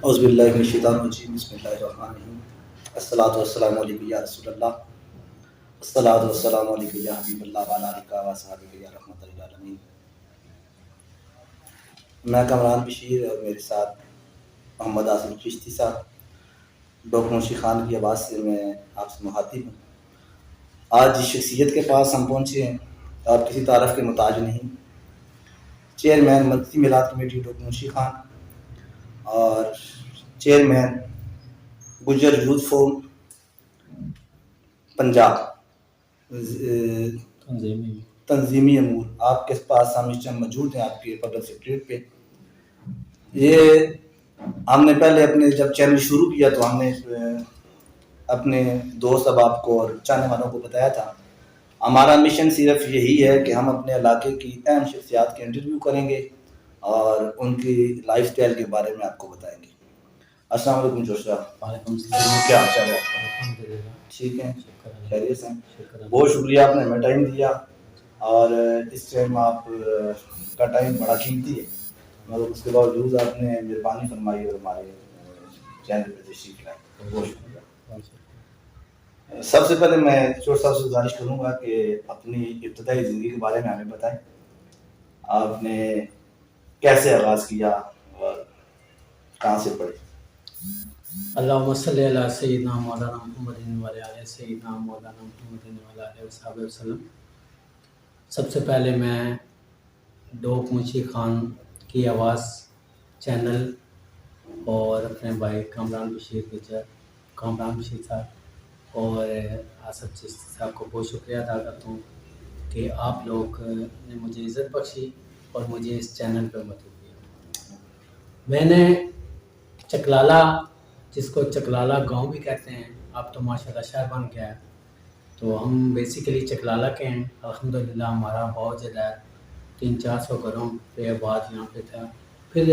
اعوذ باللہ من الشیطان الرجیم بسم اللہ الرحمن الرحیم الصلاۃ والسلام علیکم یا رسول اللہ الصلاۃ والسلام علیکم یا حبیب اللہ وعلی آلہ و صحبہ یا رحمۃ للعالمین۔ میں کامران بشیر اور میرے ساتھ محمد عاصم چشتی صاحب ڈاکٹر منشی خان کی آواز سے میں آپ سے مخاطب ہوں۔ آج جس شخصیت کے پاس ہم پہنچے ہیں آپ کسی تعارف کے محتاج نہیں، چیئرمین مرکزی میلاد کمیٹی ڈاکٹر منشی خان اور چیئرمین گجر یوتھ فورم پنجاب تنظیمی امور، آپ کے پاس ہم اس ٹائم موجود ہیں آپ کے پبلک سیکریٹریٹ پہ۔ یہ ہم نے پہلے اپنے جب چینل شروع کیا تو ہم نے اپنے دوست احباب کو اور چاہنے والوں کو بتایا تھا ہمارا مشن صرف یہی ہے کہ ہم اپنے علاقے کی اہم شخصیات کے انٹرویو کریں گے اور ان کی لائف سٹائل کے بارے میں آپ کو بتائیں گے۔ السلام علیکم جوش صاحب۔ وعلیکم السلام۔ کیا حال چال ہے آپ کا؟ الحمدللہ ٹھیک ہے، خیریت خیریت سے؟ بہت شکریہ آپ نے ہمیں ٹائم دیا اور اس ٹائم آپ کا ٹائم بڑا قیمتی ہے، مگر اس کے باوجود آپ نے مہربانی فرمائی اور ہمارے چینل پہ تشریف لائے، بہت شکریہ۔ سب سے پہلے میں چور صاحب سے گزارش کروں گا کہ اپنی ابتدائی زندگی کے بارے میں ہمیں بتائیں، آپ نے کیسے آغاز کیا اور کہاں سے پڑھے؟ اللہم صلی علی سیدنا مولانا محمد وعلی آلہ سیدنا مولانا محمد وعلی آلہ وصحبہ وسلم۔ سب سے پہلے میں ڈاکٹر منشی خان کی آواز چینل اور اپنے بھائی کامران بشیر صاحب اور آصف چشتی صاحب کو بہت شکریہ ادا کرتا ہوں کہ آپ لوگ نے مجھے عزت بخشی اور مجھے اس چینل پہ مدعو کیا۔ میں نے چکلالہ، جس کو چکلالہ گاؤں بھی کہتے ہیں، اب تو ماشاءاللہ شہر بن گیا ہے، تو ہم بیسیکلی چکلالہ کے ہیں۔ الحمدللہ ہمارا بہت زیادہ 300-400 گھروں پہ آباد یہاں پہ تھا۔ پھر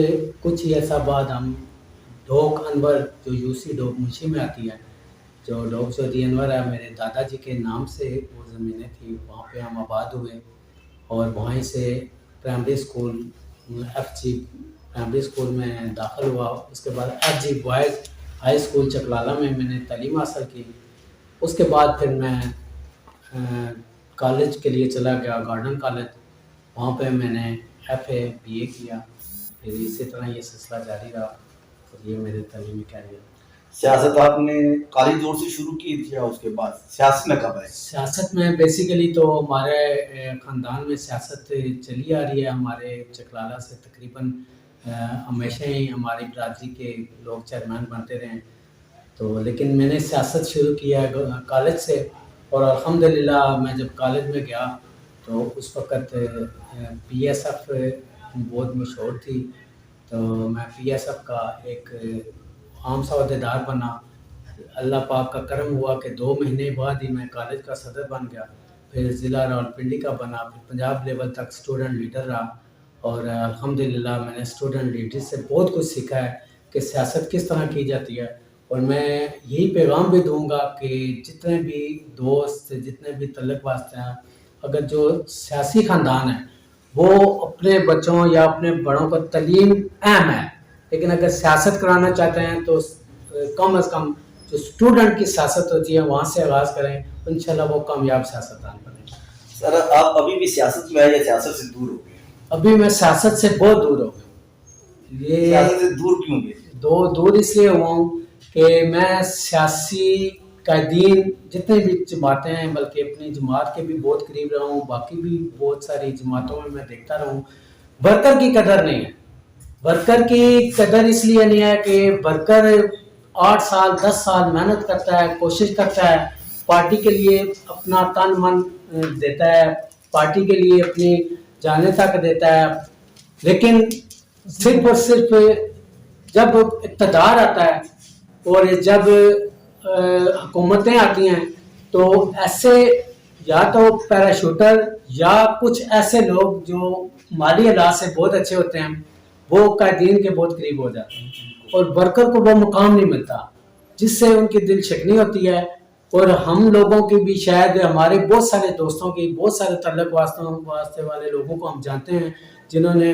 کچھ ہی عرصہ بعد ہم ڈوک انور، جو یوسی ڈوک منشی میں آتی ہے، جو ڈوک چودھری انور ہے، میرے دادا جی کے نام سے وہ زمینیں تھیں، وہاں پہ ہم آباد ہوئے اور وہیں سے primary school FG primary school میں داخل ہوا۔ اس کے بعد FG boys high school Chaklala میں نے تعلیم حاصل کی۔ اس کے بعد پھر میں کالج کے لیے چلا گیا، گارڈن کالج، وہاں پہ میں نے FA BA کیا، پھر اسی طرح یہ سلسلہ جاری رہا اور یہ میرے تعلیمی کیریئر۔ سیاست آپ نے کالج دور سے شروع کی تھی یا اس کے بعد سیاست میں کب آئے؟ سیاست میں بیسیکلی تو ہمارے خاندان میں سیاست چلی آ رہی ہے، ہمارے چکلالہ سے تقریباً ہمیشہ ہی ہماری برادری کے لوگ چیئرمین بنتے رہے ہیں، تو لیکن میں نے سیاست شروع کیا کالج سے، اور الحمدللہ میں جب کالج میں گیا تو اس وقت PSF بہت مشہور تھی، تو میں PSF کا ایک عام سا عہدیدار بنا۔ اللہ پاک کا کرم ہوا کہ 2 مہینے بعد ہی میں کالج کا صدر بن گیا، پھر ضلع راولپنڈی کا بنا، پھر پنجاب لیول تک اسٹوڈنٹ لیڈر رہا، اور الحمدللہ میں نے اسٹوڈنٹ لیڈر سے بہت کچھ سیکھا ہے کہ سیاست کس طرح کی جاتی ہے۔ اور میں یہی پیغام بھی دوں گا کہ جتنے بھی دوست، جتنے بھی تعلق واسطے ہیں، اگر جو سیاسی خاندان ہے وہ اپنے بچوں یا اپنے بڑوں کو تعلیم اہم ہے، لیکن اگر سیاست کرانا چاہتے ہیں تو کم از کم جو اسٹوڈنٹ کی سیاست ہوتی ہے وہاں سے آغاز کریں، انشاءاللہ وہ کامیاب سیاستدان بنیں۔ سر آپ ابھی بھی سیاست میں یا سیاست سے دور ہو گئے؟ ابھی میں سیاست سے بہت دور ہو گیا۔ یہ سیاست سے دور کیوں گئے؟ دور اس لیے ہوا ہوں کہ میں سیاسی قائدین جتنے بھی جماعتیں ہیں، بلکہ اپنی جماعت کے بھی بہت قریب رہا ہوں، باقی بھی بہت ساری جماعتوں میں دیکھتا رہا ہوں، ورکر کی قدر نہیں ہے۔ ورکر کی قدر اس لیے نہیں ہے کہ ورکر 8 سال 10 سال محنت کرتا ہے، کوشش کرتا ہے، پارٹی کے لیے اپنا تن من دیتا ہے، پارٹی کے لیے اپنی جانیں تک دیتا ہے، لیکن صرف اور صرف جب اقتدار آتا ہے اور جب حکومتیں آتی ہیں تو ایسے یا تو پیراشوٹر یا کچھ ایسے لوگ جو مالی حالات سے بہت اچھے ہوتے ہیں وہ قائدین کے بہت قریب ہو جاتے ہیں، اور ورکر کو وہ مقام نہیں ملتا جس سے ان کی دل شکنی ہوتی ہے۔ اور ہم لوگوں کی بھی، شاید ہمارے بہت سارے دوستوں کی، بہت سارے تعلق واسطے والے لوگوں کو ہم جانتے ہیں جنہوں نے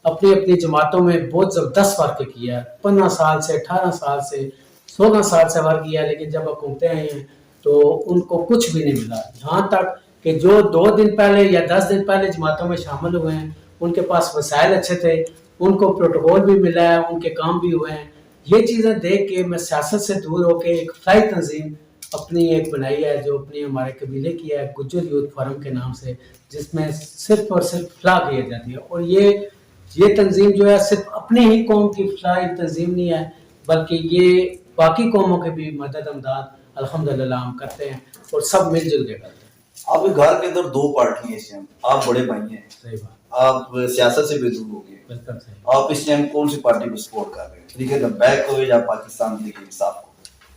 اپنی اپنی جماعتوں میں بہت زبردست ورک کیا ہے. 15 سال سے 18 سال سے 16 سال سے ورک کیا ہے, لیکن جب حکومتیں آئی ہیں تو ان کو کچھ بھی نہیں ملا. یہاں تک کہ جو 2 دن پہلے یا 10 دن پہلے جماعتوں میں شامل ہوئے ہیں ان کے پاس وسائل اچھے تھے, ان کو پروٹوکول بھی ملا ہے, ان کے کام بھی ہوئے ہیں. یہ چیزیں دیکھ کے میں سیاست سے دور ہو کے ایک فلاحی تنظیم اپنی ایک بنائی ہے جو اپنی ہمارے قبیلے کی ہے, گجر یوتھ فورم کے نام سے, جس میں صرف اور صرف فلاح کی جاتی ہے. اور یہ تنظیم جو ہے صرف اپنی ہی قوم کی فلاحی تنظیم نہیں ہے, بلکہ یہ باقی قوموں کے بھی مدد امداد الحمدللہ ہم کرتے ہیں اور سب مل جل کے کرتے ہیں. آپ کے گھر کے اندر 2 پارٹی ہیں اس ٹائم, آپ بڑے بھائی ہیں, صحیح بات, آپ سیاست سے بھی دور ہو گئے, بالکل صحیح. آپ اس ٹائم کون سی پارٹی کو سپورٹ کر رہے ہیں, طریقے بیک کو یا پاکستان کے انصاف کو؟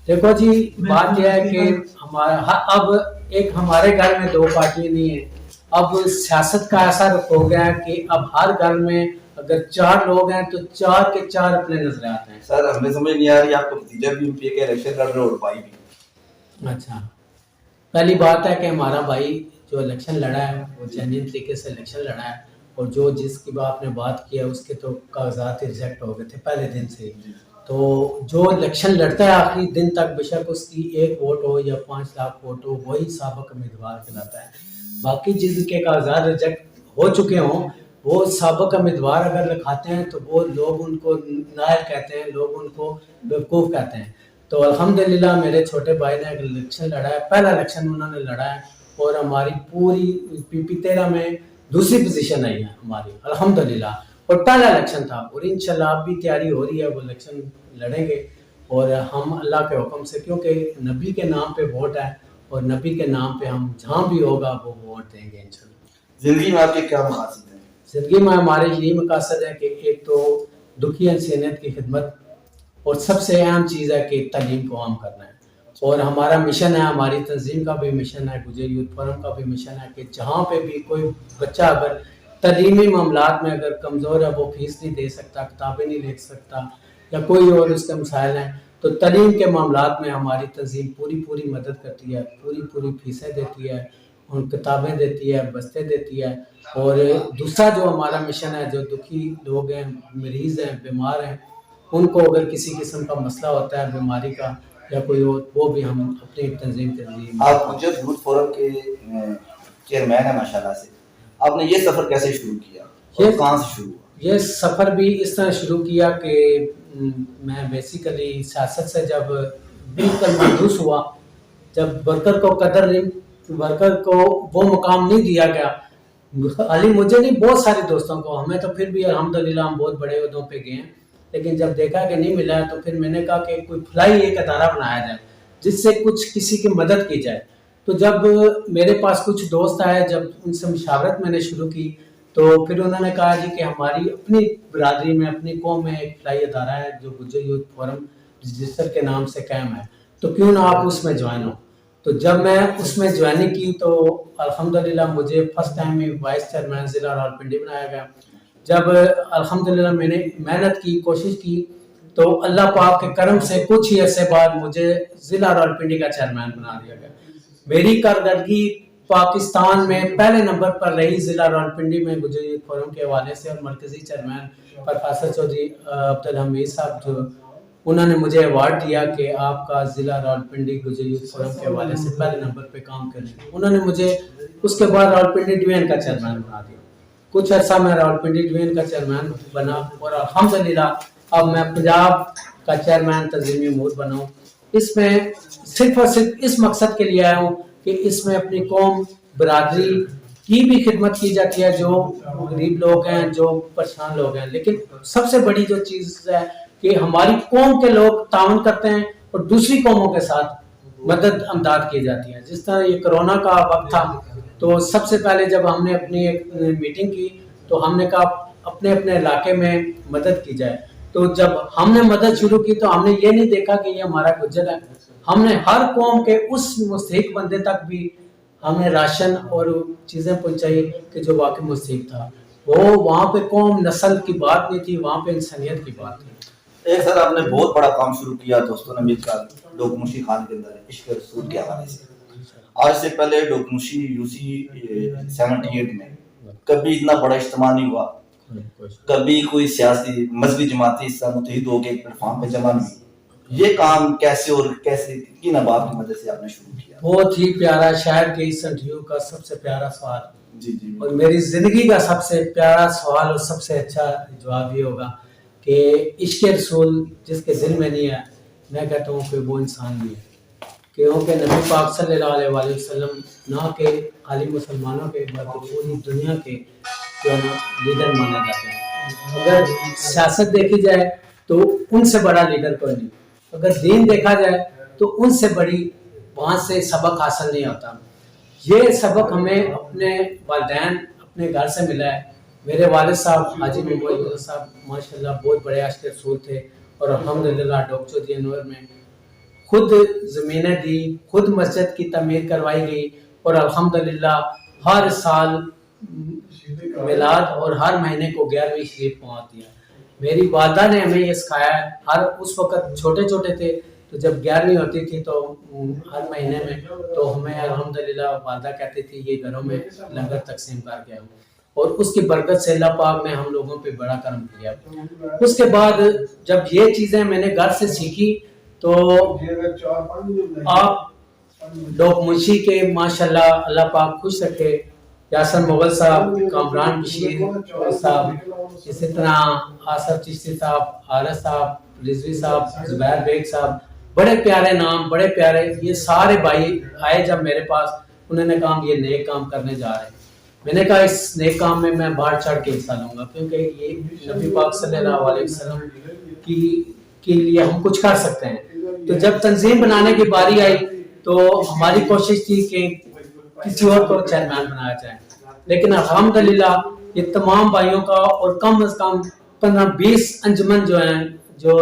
دیکھو جی, بات یہ ہے کہ اب ایک ہمارے گھر میں 2 پارٹیاں نہیں ہیں. اب سیاست کا ایسا رخ ہو گیا ہے کہ اب ہر گھر میں اگر 4 لوگ ہیں تو 4 کے 4 اپنے نظریات ہیں. سر ہمیں سمجھ نہیں آ رہی, آپ کا بھتیجا بھی ایم پی کے الیکشن لڑ رہے اور بھائی بھی. اچھا, پہلی بات ہے کہ ہمارا بھائی جو الیکشن لڑا ہے وہ جینوئن طریقے سے الیکشن لڑا ہے, اور جو جس کی آپ نے بات کی ہے اس کے تو کاغذات ریجیکٹ ہو گئے تھے پہلے دن سے. تو جو الیکشن لڑتا ہے آخری دن تک, بے شک اس کی 1 ووٹ ہو یا 5 لاکھ ووٹ ہو, وہی سابق امیدوار کہلاتا ہے. باقی جن کے کاغذات ریجیکٹ ہو چکے ہوں وہ سابق امیدوار اگر لکھاتے ہیں تو وہ لوگ ان کو نائب کہتے ہیں, لوگ ان کو بیوقوف کہتے ہیں. تو الحمدللہ میرے چھوٹے بھائی نے الیکشن لڑا ہے, پہلا الیکشن انہوں نے لڑا ہے, اور ہماری پوری PP 13 میں 2ری پوزیشن آئی ہے ہماری الحمدللہ, اور پہلا الیکشن تھا. اور انشاءاللہ اب بھی تیاری ہو رہی ہے, وہ الیکشن لڑیں گے. اور ہم اللہ کے حکم سے, کیونکہ نبی کے نام پہ ووٹ ہے اور نبی کے نام پہ ہم جہاں بھی ہوگا وہ ووٹ دیں گے انشاءاللہ. زندگی میں آپ کے کیا مقاصد ہیں؟ زندگی میں ہمارے یہی مقاصد ہے کہ ایک تو دکھی انسانیت کی خدمت, اور سب سے اہم چیز ہے کہ تعلیم کو عام کرنا ہے. اور ہمارا مشن ہے, ہماری تنظیم کا بھی مشن ہے, گجر یوتھ فورم کا بھی مشن ہے کہ جہاں پہ بھی کوئی بچہ اگر تعلیمی معاملات میں اگر کمزور ہے, وہ فیس نہیں دے سکتا, کتابیں نہیں لکھ سکتا, یا کوئی اور اس کے مسائل ہیں, تو تعلیم کے معاملات میں ہماری تنظیم پوری مدد کرتی ہے, پوری فیسیں دیتی ہے, ان کتابیں دیتی ہے, بستے دیتی ہے. اور دوسرا جو ہمارا مشن ہے, جو دکھی لوگ ہیں, مریض ہیں, بیمار ہیں, ان کو اگر کسی قسم کا مسئلہ ہوتا ہے بیماری کا یا کوئی اور, وہ بھی ہم اپنی تنظیم آپ گجر یوتھ فورم کے چیئرمین ہیں ماشاءاللہ سے, آپ نے یہ سفر کیسے شروع کیا اور کہاں سے شروع ہوا؟ یہ سفر بھی اس طرح شروع کیا کہ میں بیسیکلی سیاست سے جب بالکل مایوس ہوا, جب ورکر کو قدر نہیں, ورکر کو وہ مقام نہیں دیا گیا, علی مجھے نہیں بہت سارے دوستوں کو, ہمیں تو پھر بھی الحمدللہ ہم بہت بڑے عہدوں پہ گئے ہیں, لیکن جب دیکھا کہ نہیں ملا تو پھر میں نے کہا کہ کوئی فلاحی ایک ادارہ بنایا جائے جس سے کچھ کسی کی مدد کی جائے. تو جب میرے پاس کچھ دوست آئے, جب ان سے مشاورت میں نے شروع کی, تو پھر انہوں نے کہا جی کہ ہماری اپنی برادری میں, اپنی قوم میں ایک فلاحی ادارہ ہے جو گجر یوتھ فورم رجسٹر کے نام سے قائم ہے, تو کیوں نہ آپ اس میں جوائن ہو. تو جب میں اس میں جوائننگ کی تو الحمدللہ مجھے فرسٹ ٹائم میں وائس چیئرمین ضلع راولپنڈی بنایا گیا. جب الحمدللہ میں نے محنت کی, کوشش کی, تو اللہ پاک کے کرم سے کچھ ہی عرصے بعد مجھے ضلع راولپنڈی کا چیئرمین بنا دیا گیا. میری کارکردگی پاکستان میں پہلے نمبر پر رہی ضلع راولپنڈی میں گجر یوتھ فورم کے حوالے سے, اور مرکزی چیئرمین پروفیسر چودھری عبدالحمید صاحب جو انہوں نے مجھے ایوارڈ دیا کہ آپ کا ضلع راولپنڈی گجر یوتھ فورم کے حوالے سے پہلے نمبر پہ کام کریں. انہوں نے مجھے اس کے بعد راولپنڈی ڈویژن کا چیئرمین بنا دیا. کچھ عرصہ میں راولپنڈی ڈویژن کا چیئرمین بنا, اور الحمدللہ اب میں پنجاب کا چیئرمین تنظیمی امور بنا ہوں. اس میں صرف اور صرف اس مقصد کے لیے آیا ہوں کہ اس میں اپنی قوم برادری کی بھی خدمت کی جاتی ہے, جو غریب لوگ ہیں, جو پریشان لوگ ہیں, لیکن سب سے بڑی جو چیز ہے کہ ہماری قوم کے لوگ تعاون کرتے ہیں اور دوسری قوموں کے ساتھ مدد امداد کی جاتی ہے. جس طرح یہ کرونا کا وقت تھا, تو سب سے پہلے جب ہم نے اپنی ایک میٹنگ کی تو ہم نے کہا اپنے علاقے میں مدد کی جائے. تو جب ہم نے مدد شروع کی تو ہم نے یہ نہیں دیکھا کہ یہ ہمارا گجر ہے, ہم نے ہر قوم کے اس مستحق بندے تک بھی ہمیں راشن اور چیزیں پہنچائی کہ جو واقعی مستحق تھا. وہ وہاں پہ قوم نسل کی بات نہیں تھی, وہاں پہ انسانیت کی بات تھی. ایک سر آپ نے بہت بڑا کام شروع کیا دوستوں نے مل کر ڈوگموشی خان کے اندر عشق رسول کے حوالے سے. آج سے پہلے ڈوگموشی UC 78 میں کبھی اتنا بڑا اجتماع نہیں ہوا کبھی کوئی سیاسی مذہبی جماعتی اس طرح متحد ہو کے ایک پلیٹ فارم پہ جمع نہیں ہوئی. یہ کام کیسے اور کیسے کن اباب کی مدد سے آپ نے شروع کیا؟ بہت ہی پیارا، شاید کہ اس انٹرویو کا سب سے پیارا سوال جی جی اور میری زندگی کا سب سے پیارا سوال اور سب سے اچھا جواب یہ ہوگا کہ عشق رسول جس کے دل میں نہیں ہے، میں کہتا ہوں کہ وہ انسان نہیں ہے. کیونکہ نبی پاک صلی اللہ علیہ وآلہ وسلم نہ کہ خالی مسلمانوں کے بلکہ پوری دنیا کے جو ہے نا لیڈر مانا جاتے ہیں. اگر سیاست دیکھی جائے تو ان سے بڑا لیڈر کوئی نہیں، اگر دین دیکھا جائے تو ان سے بڑی وہاں سے سبق حاصل نہیں ہوتا. یہ سبق ہمیں اپنے والدین اپنے گھر سے ملا ہے. میرے والد صاحب حاجی محمد یونس صاحب ماشاءاللہ بہت بڑے عاشق رسول تھے اور الحمدللہ ڈاکٹر چودھری انور میں خود زمینیں دی، خود مسجد کی تعمیر کروائی گئی اور الحمدللہ ہر سال میلاد اور ہر مہینے کو 11ویں شریف پہنچ دیا. میری والدہ نے ہمیں یہ سکھایا ہے. ہر اس وقت چھوٹے چھوٹے تھے تو جب 11ویں ہوتی تھی تو ہر مہینے میں تو ہمیں الحمدللہ والدہ کہتی تھی یہ گھروں میں لنگر تقسیم کر کے آؤ، اور اس کی برکت سے اللہ پاک نے ہم لوگوں پہ بڑا کرم کیا. اس کے بعد جب یہ چیزیں میں نے گھر سے سیکھی تو آپ ڈاکٹر منشی کے ماشاءاللہ اللہ پاک خوش رکھے، یاسر مغل صاحب، کامران بشیر صاحب، اسی طرح آصف چشتی صاحب، حارث صاحب، رضوی صاحب، زبیر بیگ صاحب، بڑے پیارے نام، بڑے پیارے. یہ سارے بھائی آئے جب میرے پاس، انہوں نے کہا یہ نیک کام کرنے جا رہے ہیں. میں نے کہا اس نیک کام میں میں بڑھ چڑھ کے حصہ لوں گا، کیونکہ یہ نبی پاک صلی اللہ علیہ وسلم کے لیے ہم کچھ کر سکتے ہیں. تو جب تنظیم بنانے کی باری آئی تو ہماری کوشش تھی کہ کسی اور کو چیئرمین بنایا جائے، لیکن الحمدللہ یہ تمام بھائیوں کا اور کم از کم 15-20 انجمن جو ہیں جو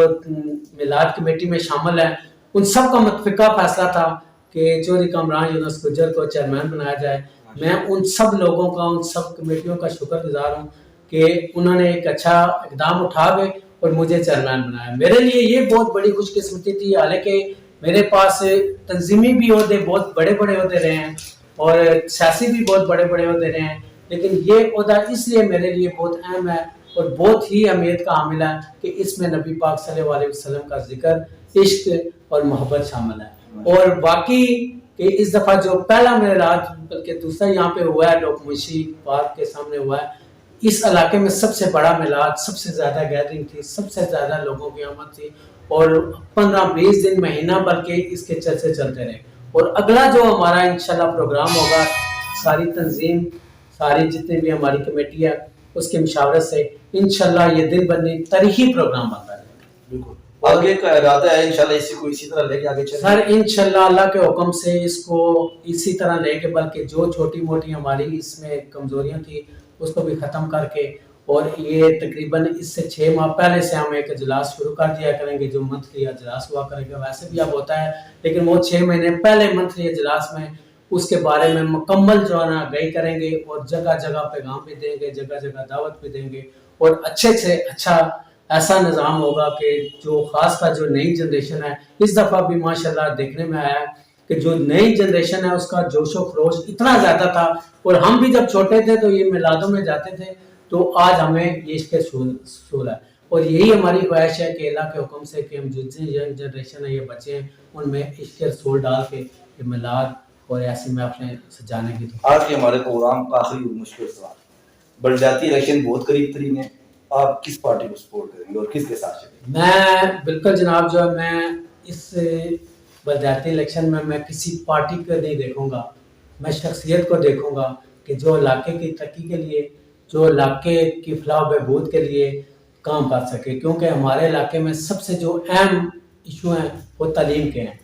میلاد کمیٹی میں شامل ہیں، ان سب کا متفقہ فیصلہ تھا کہ چودھری کامران یونس گجر کو چیئرمین بنایا جائے. میں ان سب لوگوں کا، ان سب کمیٹیوں کا شکر گزار ہوں کہ انہوں نے ایک اچھا اقدام اٹھا گئے اور مجھے چیئرمین بنایا. میرے لیے یہ بہت بڑی خوش قسمتی تھی، حالانکہ میرے پاس تنظیمی بھی عہدے بہت بڑے بڑے عہدے رہے ہیں اور سیاسی بھی بہت بڑے بڑے عہدے رہے ہیں، لیکن یہ عہدہ اس لیے میرے لیے بہت اہم ہے اور بہت ہی اہمیت کا حامل ہے کہ اس میں نبی پاک صلی اللہ علیہ وسلم کا ذکر، عشق اور محبت شامل ہے. اور باقی کہ اس دفعہ جو پہلا میلاد بلکہ دوسرا یہاں پہ ہوا ہے ڈاکٹر منشی پارک کے سامنے ہوا ہے، اس علاقے میں سب سے بڑا میلاد، سب سے زیادہ گیدرنگ تھی، سب سے زیادہ لوگوں کی آمد تھی اور 15-20 دن مہینہ بلکہ اس کے چرچے چلتے رہے. اور اگلا جو ہمارا انشاءاللہ پروگرام ہوگا، ساری تنظیم، ساری جتنے بھی ہماری کمیٹی ہے اس کے مشاورت سے انشاءاللہ یہ دن بندی تاریخی پروگرام بنتا ہے. بالکل آگے کا ارادہ ہے انشاءاللہ اسی کو اسی طرح لے کے آگے چلیں سر. انشاءاللہ اللہ کے حکم سے اس کو اسی طرح لے کے، بلکہ جو چھوٹی موٹی ہماری اس میں کمزوریاں تھیں اس کو بھی ختم کر کے، اور یہ تقریباً اس سے 6 ماہ پہلے سے ہم ایک اجلاس شروع کر دیا کریں گے جو منتھلی اجلاس ہوا کرے گا. ویسے بھی اب ہوتا ہے لیکن وہ 6 مہینے پہلے منتھلی اجلاس میں اس کے بارے میں مکمل جو ہے نا آگاہی کریں گے اور جگہ جگہ پیغام بھی دیں گے، جگہ جگہ دعوت بھی دیں گے، اور اچھے سے اچھا ایسا نظام ہوگا کہ جو خاص کر جو نئی جنریشن ہے، اس دفعہ بھی ماشاءاللہ دیکھنے میں آیا ہے کہ جو نئی جنریشن ہے اس کا جوش و خروش اتنا زیادہ تھا. اور ہم بھی جب چھوٹے تھے تو یہ میلادوں میں جاتے تھے، تو آج ہمیں یہ عشق رسول ہے اور یہی ہماری خواہش ہے کہ اللہ کے حکم سے کہ ہم جتنی ینگ جنریشن ہے، یہ بچے ہیں، ان میں عشق رسول ڈال کے یہ میلاد اور ایسی محفلیں سجانے کی. آج کے ہمارے پروگرام کا آخری مشکل سوال، بلدیاتی الیکشن بہت قریب ترین ہے، آپ کس پارٹی کو سپورٹ کریں گے اور کس کے ساتھ چلیں گے؟ میں بالکل جناب جو ہے میں اس بلدیاتی الیکشن میں کسی پارٹی کو نہیں دیکھوں گا، میں شخصیت کو دیکھوں گا کہ جو علاقے کی ترقی کے لیے، جو علاقے کی فلاح و بہبود کے لیے کام کر سکے. کیونکہ ہمارے علاقے میں سب سے جو اہم ایشو ہیں وہ تعلیم کے ہیں.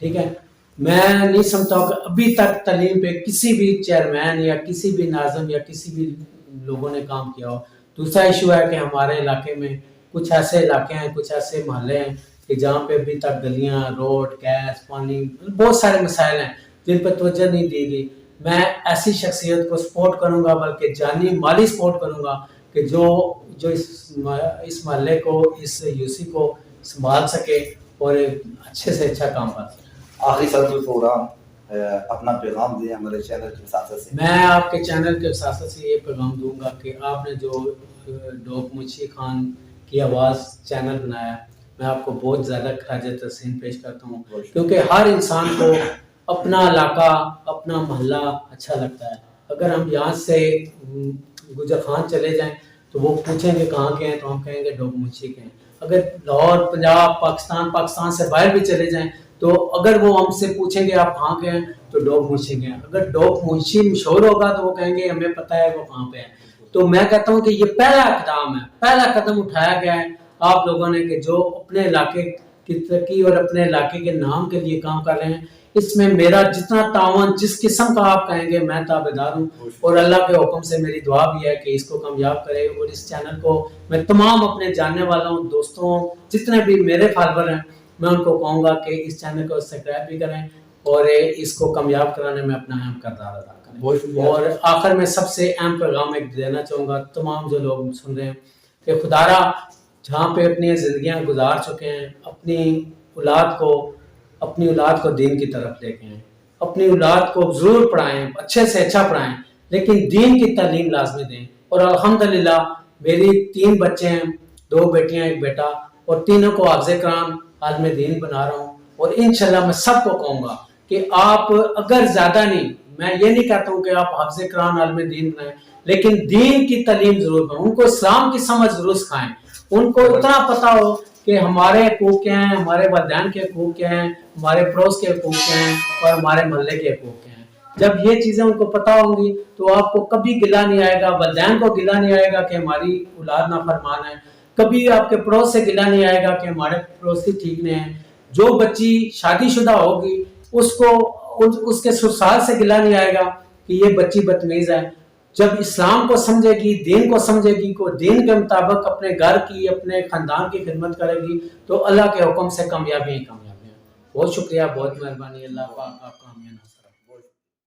ٹھیک ہے، میں نہیں سمجھتا ہوں کہ ابھی تک تعلیم پہ کسی بھی چیئرمین یا کسی بھی ناظم یا کسی بھی لوگوں نے کام کیا ہو. دوسرا ایشو ہے کہ ہمارے علاقے میں کچھ ایسے علاقے ہیں، کچھ ایسے محلے ہیں کہ جہاں پہ ابھی تک گلیاں، روڈ، گیس، پانی، بہت سارے مسائل ہیں جن پہ توجہ نہیں دی گئی. میں ایسی شخصیت کو سپورٹ کروں گا، بلکہ جانی مالی سپورٹ کروں گا کہ جو اس محلے کو، اس یوسی کو سنبھال سکے اور اچھے سے اچھا کام کر سکے. آخری سال جو پروگرام اپنا پیغام دیں ہمارے چینل کے وساطت سے. میں آپ کے چینل کے وساطت سے یہ پیغام دوں گا کہ آپ نے جو ڈوک منشی خان کی آواز چینل بنایا. میں آپ کو بہت زیادہ خراج تحسین پیش کرتا ہوں, کیونکہ ہر انسان کو اپنا علاقہ اپنا محلہ اچھا لگتا ہے. اگر ہم یہاں سے گجر خان چلے جائیں تو وہ پوچھیں گے کہاں کے ہیں تو ہم کہیں گے ڈوک منشی کے ہیں. اگر لاہور پنجاب پاکستان سے باہر بھی چلے جائیں تو اگر وہ ہم سے پوچھیں گے آپ کہاں کے ہیں تو ڈوک منشی کے ہیں. اگر ڈوک منشی مشہور ہوگا تو وہ کہیں گے ہمیں پتہ ہے وہ کہاں پہ ہے. تو میں کہتا ہوں کہ یہ پہلا اقدام ہے, پہلا قدم اٹھایا گیا ہے آپ لوگوں نے کہ جو اپنے علاقے کی ترقی اور اپنے علاقے کے نام کے لیے کام کر رہے ہیں. اس میں میرا جتنا تعاون جس قسم کا آپ کہیں گے میں تابعدار ہوں, اور اللہ کے حکم سے میری دعا بھی ہے کہ اس کو کامیاب کرے. اور اس چینل کو میں تمام اپنے جاننے والوں دوستوں جتنے بھی میرے فالوور ہیں میں ان کو کہوں گا کہ اس چینل کو سبسکرائب بھی کریں اور اس کو کامیاب کرانے میں اپنا اہم کردار ادا کریں. اور آخر میں سب سے اہم پیغام ایک دینا چاہوں گا تمام جو لوگ سن رہے ہیں کہ خدا را جہاں پہ اپنی زندگیاں گزار چکے ہیں اپنی اولاد کو دین کی طرف لے کے آئیں, اپنی اولاد کو ضرور پڑھائیں, اچھے سے اچھا پڑھائیں, لیکن دین کی تعلیم لازمی دیں. اور الحمدللہ میری 3 بچے ہیں, 2 بیٹیاں 1 بیٹا, اور تینوں کو حافظ قرآن عالم دین بنا رہا ہوں. اور انشاءاللہ میں سب کو کہوں گا کہ آپ اگر زیادہ نہیں, میں یہ نہیں کہتا ہوں کہ آپ حافظ قرآن عالم دین بنائیں, لیکن دین کی تعلیم ضرور دیں, ان کو اسلام کی سمجھ ضرور سکھائیں, ان کو اتنا پتہ ہو کہ ہمارے حقوق کیا ہیں, ہمارے والدین کے حقوق کیا ہیں, ہمارے پڑوس کے حقوق کیا ہیں, اور ہمارے محلے کے حقوق کیا ہیں. جب یہ چیزیں ان کو پتہ ہوں گی تو آپ کو کبھی گلہ نہیں آئے گا, والدین کو گلہ نہیں آئے گا کہ ہماری اولاد نافرمان ہے, کبھی آپ کے پڑوس سے گلہ نہیں آئے گا کہ ہمارے پڑوسی ٹھیک نہیں ہیں. جو بچی شادی شدہ ہوگی اس کے سسرال سے گلہ نہیں آئے گا کہ یہ بچی بدتمیز ہے. جب اسلام کو سمجھے گی, دین کو سمجھے گی, کو دین کے مطابق اپنے گھر کی اپنے خاندان کی خدمت کرے گی تو اللہ کے حکم سے کامیابی ہی کامیابی ہے. بہت شکریہ, بہت مہربانی, اللہ پاک آپ کا ہمیں ناصر.